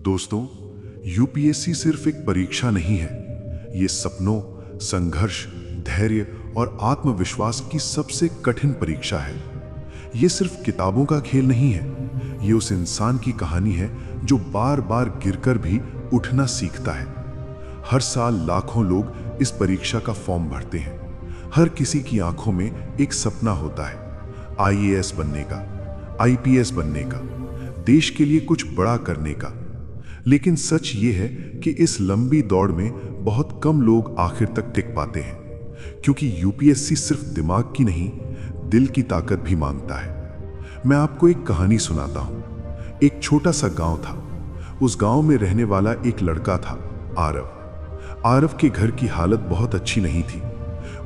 दोस्तों, यूपीएससी सिर्फ एक परीक्षा नहीं है। ये सपनों, संघर्ष, धैर्य और आत्मविश्वास की सबसे कठिन परीक्षा है। ये सिर्फ किताबों का खेल नहीं है, ये उस इंसान की कहानी है जो बार बार गिरकर भी उठना सीखता है। हर साल लाखों लोग इस परीक्षा का फॉर्म भरते हैं। हर किसी की आंखों में एक सपना होता है, आईएएस बनने का, आईपीएस बनने का, देश के लिए कुछ बड़ा करने का। लेकिन सच ये है कि इस लंबी दौड़ में बहुत कम लोग आखिर तक टिक पाते हैं, क्योंकि यूपीएससी सिर्फ दिमाग की नहीं, दिल की ताकत भी मांगता है। मैं आपको एक कहानी सुनाता हूं। एक छोटा सा गांव था। उस गांव में रहने वाला एक लड़का था, आरव। आरव के घर की हालत बहुत अच्छी नहीं थी।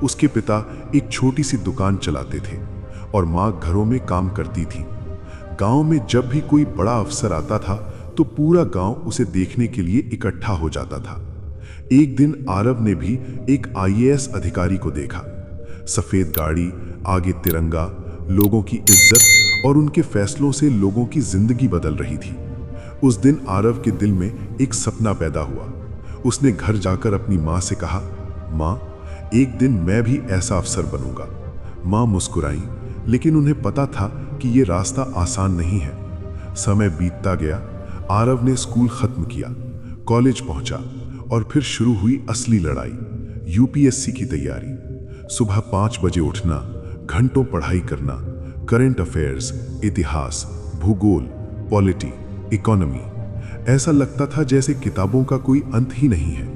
उसके पिता एक छोटी सी दुकान चलाते थे और माँ घरों में काम करती थी। गांव में जब भी कोई बड़ा अफसर आता था तो पूरा गांव उसे देखने के लिए इकट्ठा हो जाता था। एक दिन आरव ने भी एक आईएएस अधिकारी को देखा। सफेद गाड़ी, आगे तिरंगा, लोगों की इज्जत और उनके फैसलों से लोगों की जिंदगी बदल रही थी। उस दिन आरव के दिल में एक सपना पैदा हुआ। उसने घर जाकर अपनी माँ से कहा, माँ, एक दिन मैं भी ऐसा अफसर बनूंगा। माँ मुस्कुराई, लेकिन उन्हें पता था कि ये रास्ता आसान नहीं है। समय बीतता गया। आरव ने स्कूल खत्म किया, कॉलेज पहुंचा और फिर शुरू हुई असली लड़ाई, यूपीएससी की तैयारी। सुबह 5 बजे उठना, घंटों पढ़ाई करना, करंट अफेयर्स, इतिहास, भूगोल, पॉलिटी, इकोनॉमी। ऐसा लगता था जैसे किताबों का कोई अंत ही नहीं है।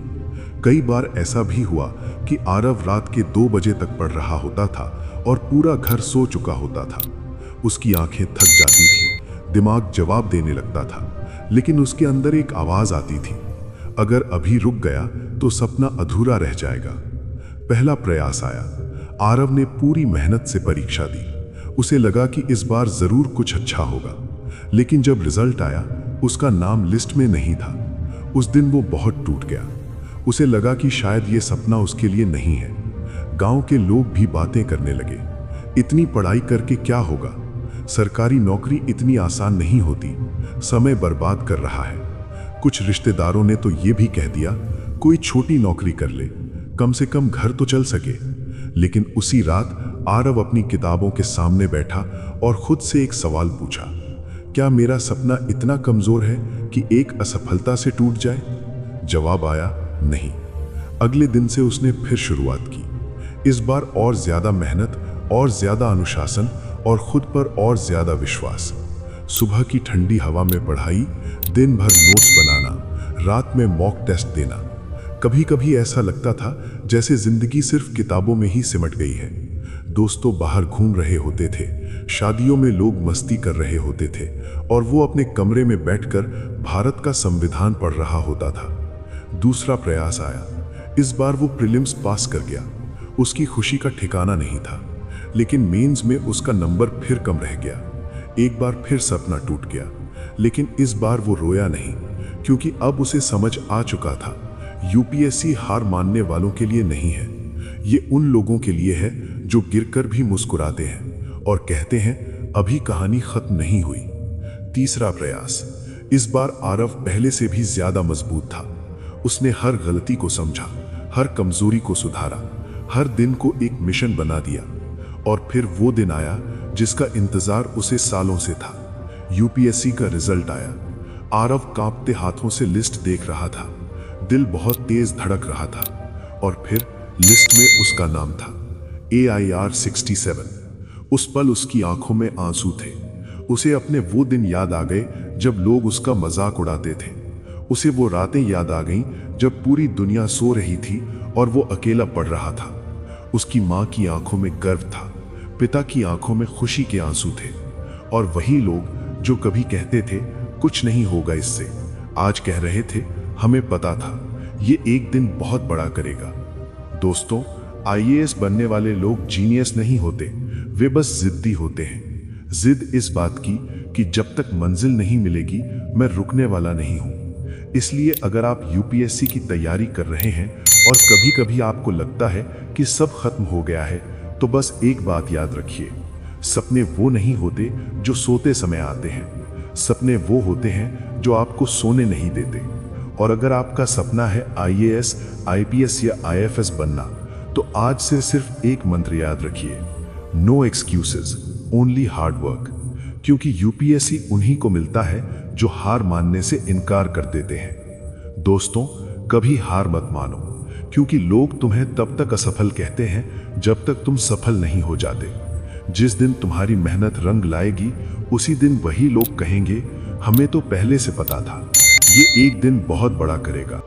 कई बार ऐसा भी हुआ कि आरव रात के 2 बजे तक पढ़ रहा होता था और पूरा घर सो चुका होता था। उसकी आंखें थक जाती थी, दिमाग जवाब देने लगता था, लेकिन उसके अंदर एक आवाज आती थी, अगर अभी रुक गया तो सपना अधूरा रह जाएगा। पहला प्रयास आया। आरव ने पूरी मेहनत से परीक्षा दी। उसे लगा कि इस बार जरूर कुछ अच्छा होगा, लेकिन जब रिजल्ट आया, उसका नाम लिस्ट में नहीं था। उस दिन वो बहुत टूट गया। उसे लगा कि शायद ये सपना उसके लिए नहीं है। गांव के लोग भी बातें करने लगे, इतनी पढ़ाई करके क्या होगा, सरकारी नौकरी इतनी आसान नहीं होती, समय बर्बाद कर रहा है। कुछ रिश्तेदारों ने तो ये भी कह दिया, कोई छोटी नौकरी कर ले, कम से कम घर तो चल सके। लेकिन उसी रात आरव अपनी किताबों के सामने बैठा और खुद से एक सवाल पूछा, क्या मेरा सपना इतना कमजोर है कि एक असफलता से टूट जाए? जवाब आया, नहीं। अगले दिन से उसने फिर शुरुआत की। इस बार और ज्यादा मेहनत, और ज्यादा अनुशासन और खुद पर और ज्यादा विश्वास। सुबह की ठंडी हवा में पढ़ाई, दिन भर नोट्स बनाना, रात में मॉक टेस्ट देना। कभी कभी ऐसा लगता था जैसे जिंदगी सिर्फ किताबों में ही सिमट गई है। दोस्तों बाहर घूम रहे होते थे, शादियों में लोग मस्ती कर रहे होते थे और वो अपने कमरे में बैठकर भारत का संविधान पढ़ रहा होता था। दूसरा प्रयास आया। इस बार वो प्रीलिम्स पास कर गया। उसकी खुशी का ठिकाना नहीं था, लेकिन मेंस में उसका नंबर फिर कम रह गया। एक बार फिर सपना टूट गया, लेकिन इस बार वो रोया नहीं, क्योंकि अब उसे समझ आ चुका था, यूपीएससी हार मानने वालों के लिए नहीं है। ये उन लोगों के लिए है जो गिरकर भी मुस्कुराते हैं और कहते हैं, अभी कहानी खत्म नहीं हुई। तीसरा प्रयास। इस बार आरव पहले से भी ज्यादा मजबूत था। उसने हर गलती को समझा, हर कमजोरी को सुधारा, हर दिन को एक मिशन बना दिया। और फिर वो दिन आया जिसका इंतजार उसे सालों से था। यूपीएससी का रिजल्ट आया। आरव कांपते हाथों से लिस्ट देख रहा था, दिल बहुत तेज धड़क रहा था। और फिर लिस्ट में उसका नाम था, AIR 67। उस पल उसकी आंखों में आंसू थे। उसे अपने वो दिन याद आ गए जब लोग उसका मजाक उड़ाते थे। उसे वो रातें याद आ गईं जब पूरी दुनिया सो रही थी और वो अकेला पढ़ रहा था। उसकी माँ की आंखों में गर्व था, पिता की आंखों में खुशी के आंसू थे। और वही लोग जो कभी कहते थे कुछ नहीं होगा इससे, आज कह रहे थे, हमें पता था ये एक दिन बहुत बड़ा करेगा। दोस्तों, आईएएस बनने वाले लोग जीनियस नहीं होते, वे बस जिद्दी होते हैं। जिद इस बात की कि जब तक मंजिल नहीं मिलेगी मैं रुकने वाला नहीं हूं। इसलिए अगर आप यूपीएससी की तैयारी कर रहे हैं और कभी कभी आपको लगता है कि सब खत्म हो गया है, तो बस एक बात याद रखिए, सपने वो नहीं होते जो सोते समय आते हैं। सपने वो होते हैं जो आपको सोने नहीं देते। और अगर आपका सपना है आईएएस, आईपीएस या आईएफएस बनना, तो आज से सिर्फ एक मंत्र याद रखिए, no excuses, only hard work. क्योंकि यूपीएससी उन्हीं को मिलता है जो हार मानने से इनकार कर देते हैं। दोस्तों, कभी हार मत मानो, क्योंकि लोग तुम्हें तब तक असफल कहते हैं जब तक तुम सफल नहीं हो जाते। जिस दिन तुम्हारी मेहनत रंग लाएगी, उसी दिन वही लोग कहेंगे, हमें तो पहले से पता था। ये एक दिन बहुत बड़ा करेगा।